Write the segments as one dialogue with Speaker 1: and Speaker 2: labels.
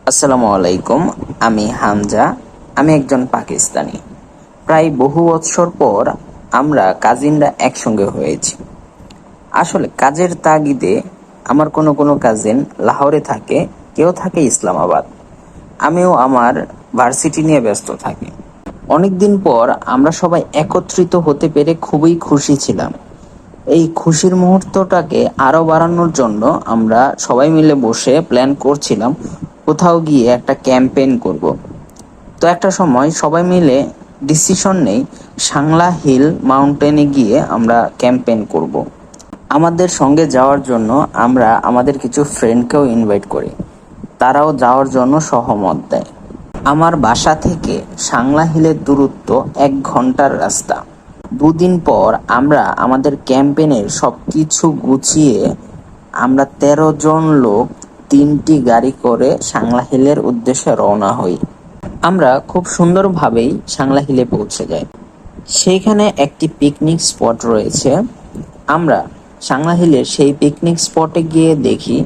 Speaker 1: আসসালামু আলাইকুম। আমি হামজা। আমি একজন পাকিস্তানি। প্রায় বহু বৎসর পর আমরা কাজিনরা একসঙ্গে হয়েছি। আসলে কাজের তাগিদে আমার কোনো কোনো কাজিন লাহোরে থাকে, কেউ থাকে ইসলামাবাদ। আমিও আমার ভার্সিটি নিয়ে ব্যস্ত থাকি। অনেকদিন পর আমরা সবাই একত্রিত হতে পেরে খুবই খুশি ছিলাম। এই খুশির মুহূর্তটাকে আরো বাড়ানোর জন্য আমরা সবাই মিলে বসে প্ল্যান করছিলাম কোথাও গিয়ে একটা ক্যাম্পেইন করব। তো একটা সময় সবাই মিলে ডিসিশন নেই সাংলা হিল মাউন্টেনে গিয়ে আমরা ক্যাম্পেইন করব। আমাদের সঙ্গে যাওয়ার জন্য আমরা আমাদের কিছু ফ্রেন্ডকেও ইনভাইট করি। তারাও যাওয়ার জন্য সহমত দেয়। আমার বাসা থেকে সাংলা হিলের দূরত্ব 1 ঘন্টার রাস্তা। দুদিন পর আমরা আমাদের ক্যাম্পেইনের সবকিছু গুছিয়ে আমরা 13 জন লোক 3টি গাড়ি করে সাংলা হিলের উদ্দেশ্যে রওনা হই। আমরা খুব সুন্দরভাবেই সাংলা হিলে পৌঁছে যাই। সেইখানে একটি পিকনিক স্পট রয়েছে। আমরা সাংলা হিলের সেই পিকনিক স্পটে গিয়ে দেখি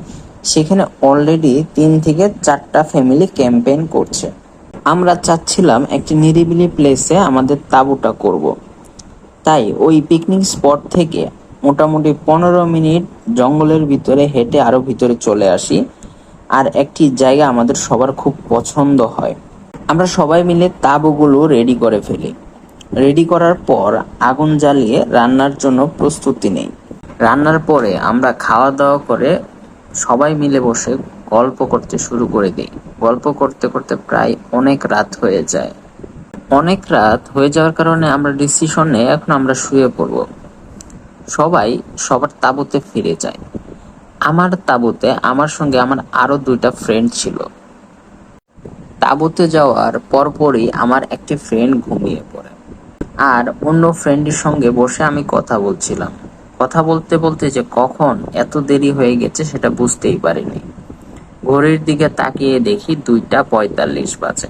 Speaker 1: সেখানে অলরেডি 3 থেকে 4টা ফ্যামিলি ক্যাম্পেইন করছে। আমরা চাচ্ছিলাম একটি নিরিবিলি প্লেসে আমাদের তাঁবুটা করব। তাই ওই পিকনিক স্পট থেকে মোটামুটি 15 মিনিট জঙ্গলের ভিতরে হেঁটে আরো ভিতরে চলে আসি। আর একটি জায়গা আমাদের সবার খুব পছন্দ হয়। আমরা সবাই মিলে তাঁবুগুলো রেডি করে ফেলি। রেডি করার পর আগুন জ্বালিয়ে রান্নার জন্য প্রস্তুতি নেই। রান্নার পরে আমরা খাওয়া দাওয়া করে সবাই মিলে বসে গল্প করতে শুরু করে দিই। গল্প করতে করতে প্রায় অনেক রাত হয়ে যায়। অনেক রাত হয়ে যাওয়ার কারণে আমরা ডিসিশন নেই এখন আমরা শুয়ে পড়ব। সবাই সবার তাঁবুতে ফিরে যায়। আমার তাঁবুতে আমার সঙ্গে আমার আরো 2টা ফ্রেন্ড ছিল। তাঁবুতে যাওয়ার পরপরই আমার একটি ফ্রেন্ড ঘুমিয়ে পড়ে। আর অন্য ফ্রেন্ডের সঙ্গে বসে আমি কথা বলছিলাম। কথা বলতে বলতে যে কখন এত দেরি হয়ে গেছে সেটা বুঝতেই পারিনি। ঘড়ির দিকে তাকিয়ে দেখি 2টা 45 বাজে।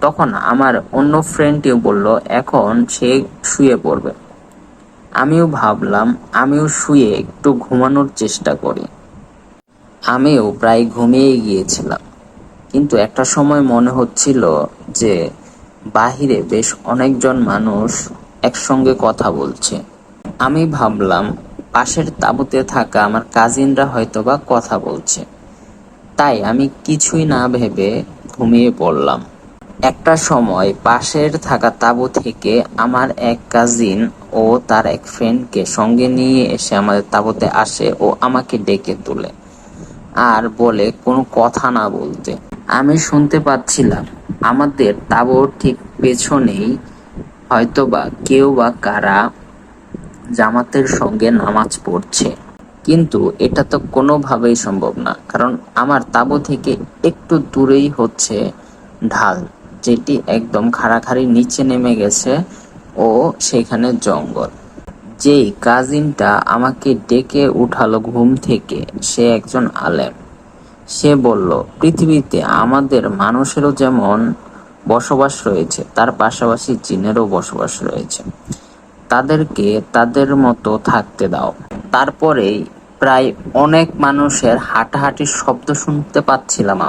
Speaker 1: তখন আমার অন্য ফ্রেন্ডটিও বলল এখন সে শুয়ে পড়বে। আমিও ভাবলাম আমিও শুয়ে একটু ঘুমানোর চেষ্টা করি। আমিও প্রায় ঘুমিয়ে গিয়েছিলাম, কিন্তু একটা সময় মনে হচ্ছিল যে বাহিরে বেশ অনেকজন মানুষ একসঙ্গে কথা বলছে। আমি ভাবলাম পাশের তাঁবুতে থাকা আমার কাজিনরা হয়তোবা কথা বলছে। তাই আমি কিছুই না ভেবে ঘুমিয়ে পড়লাম। একটা সময় পাশের থাকা তাঁবু থেকে আমার এক কাজিন ও তার এক ফ্রেন্ডকে সঙ্গে নিয়ে এসে আমাদের তাঁবুতে আসে ও আমাকে ডেকে তোলে আর বলে কোনো কথা না বলতে। আমি শুনতে পাচ্ছিলাম আমাদের তাঁবুর ঠিক পেছনেই হয়তোবা কেউ বা কারা জামাতের সঙ্গে নামাজ পড়ছে। কিন্তু এটা তো কোনোভাবেই সম্ভব না, কারণ আমার তাঁবু থেকে একটু দূরেই হচ্ছে ঢাল, যেটি একদম খাড়াখাড়ি নিচে নেমে গেছে ও সেখানে জঙ্গল। যেই কাজিনটা আমাকে ডেকে উঠালো ঘুম থেকে সে একজন আলেম। সে বলল পৃথিবীতে আমাদের মানুষেরও যেমন বসবাস রয়েছে তার পাশাপাশি জিনেরও বসবাস রয়েছে, তাদেরকে তাদের মতো থাকতে দাও। তারপরেই প্রায় অনেক মানুষের হাঁটাহাঁটির শব্দ শুনতে পাচ্ছিলাম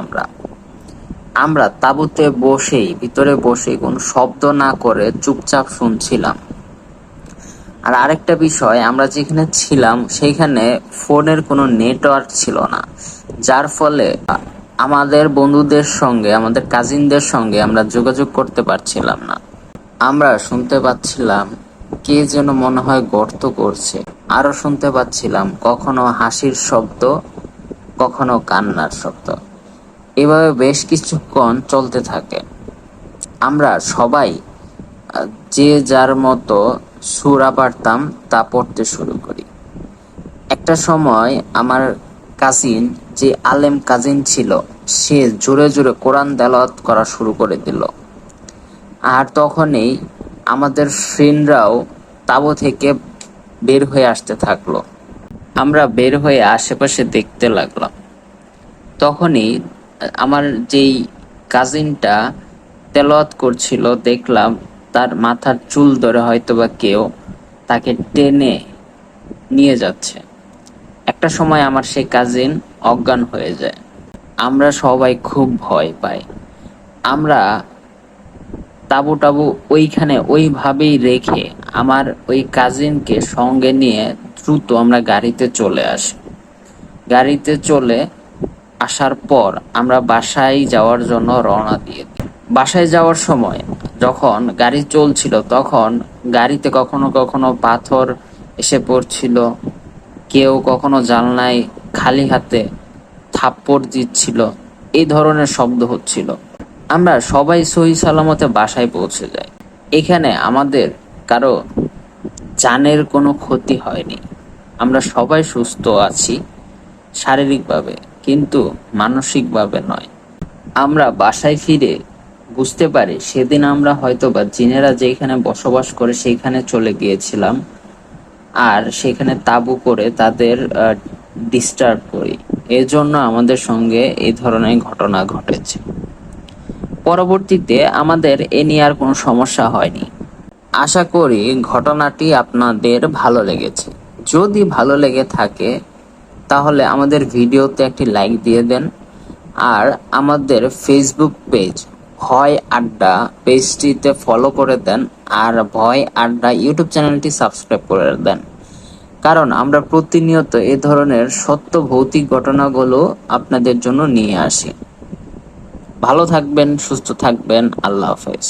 Speaker 1: আমরা তাঁবুতে বসেই ভিতরে বসেই কোনো শব্দ না করে চুপচাপ শুনছিলাম। আর আরেকটা বিষয়, আমরা যেখানে ছিলাম সেইখানে ফোনের কোনো নেটওয়ার্ক ছিল না, যার ফলে আমাদের বন্ধুদের সঙ্গে আমাদের কাজিনদের সঙ্গে আমরা যোগাযোগ করতে পারছিলাম না। আমরা শুনতে পাচ্ছিলাম কে যেন মনে হয় গর্ত করছে। আরো শুনতে পাচ্ছিলাম কখনো হাসির শব্দ, কখনো কান্নার শব্দ। এভাবে বেশ কিছুক্ষণ চলতে থাকে। আমরা সবাই যে যার মতো সূরা পারতাম তা পড়তে শুরু করি। একটা সময় আমার কাজিন, যে আলেম কাজিন ছিল, সে জোরে জোরে কোরআন তেলাওয়াত করা শুরু করে দিল। আর তখনই আমাদের ফ্রেন্ডরাও তাঁবু থেকে বের হয়ে আসতে থাকলো। আমরা বের হয়ে আশেপাশে দেখতে লাগলাম। তখনই আমার যেই কাজিনটা তেলাওয়াত করছিল দেখলাম তার মাথার চুল ধরে হয়তোবা কেউ তাকে টেনে নিয়ে যাচ্ছে। একটা সময় আমার সেই কাজিন অজ্ঞান হয়ে যায়। আমরা সবাই খুব ভয় পাই। আমরা তাবু টাবু ওইখানে ওইভাবেই রেখে আমার ওই কাজিনকে সঙ্গে নিয়ে দ্রুত আমরা গাড়িতে চলে আসি। গাড়িতে চলে আসার পর আমরা বাসায় যাওয়ার জন্য রওনা দিয়ে দিই। বাসায় যাওয়ার সময় যখন গাড়ি চলছিল তখন গাড়িতে কখনো কখনো পাথর এসে পড়ছিল, কেউ কখনো জানলায় খালি হাতে থাপ্পড় দিচ্ছিল, এই ধরনের শব্দ হচ্ছিল। আমরা সবাই সহি সালামতে বাসায় পৌঁছে যাই। এখানে আমাদের কারো জানের কোনো ক্ষতি হয়নি। আমরা সবাই সুস্থ আছি শারীরিকভাবে, কিন্তু মানসিকভাবে নয়। আমরা বাসায় ফিরে বুঝতে পারি সেদিন আমরা হয়তোবা জিনেরা যেখানে বসবাস করে সেইখানে চলে গিয়েছিলাম, আর সেখানে তাঁবু করে তাদের ডিস্টার্ব করি। এজন্য আমাদের সঙ্গে এই ধরনের ঘটনা ঘটেছে। পরবর্তীতে আমাদের এ নিয়ে আর কোনো সমস্যা হয়নি। আশা করি ঘটনাটি আপনাদের ভালো লেগেছে। যদি ভালো লেগে থাকে তাহলে আমাদের ভিডিওতে একটি লাইক দিয়ে দেন, আর আমাদের ফেসবুক পেজ ভয় আড্ডা পেজটিতে ফলো করে দেন, আর ভয় আড্ডা ইউটিউব চ্যানেলটি সাবস্ক্রাইব করে দেন। কারণ আমরা প্রতিনিয়ত এ ধরনের সত্য ভৌতিক ঘটনাগুলো আপনাদের জন্য নিয়ে আসি। ভালো থাকবেন, সুস্থ থাকবেন, আল্লাহ হাফেজ।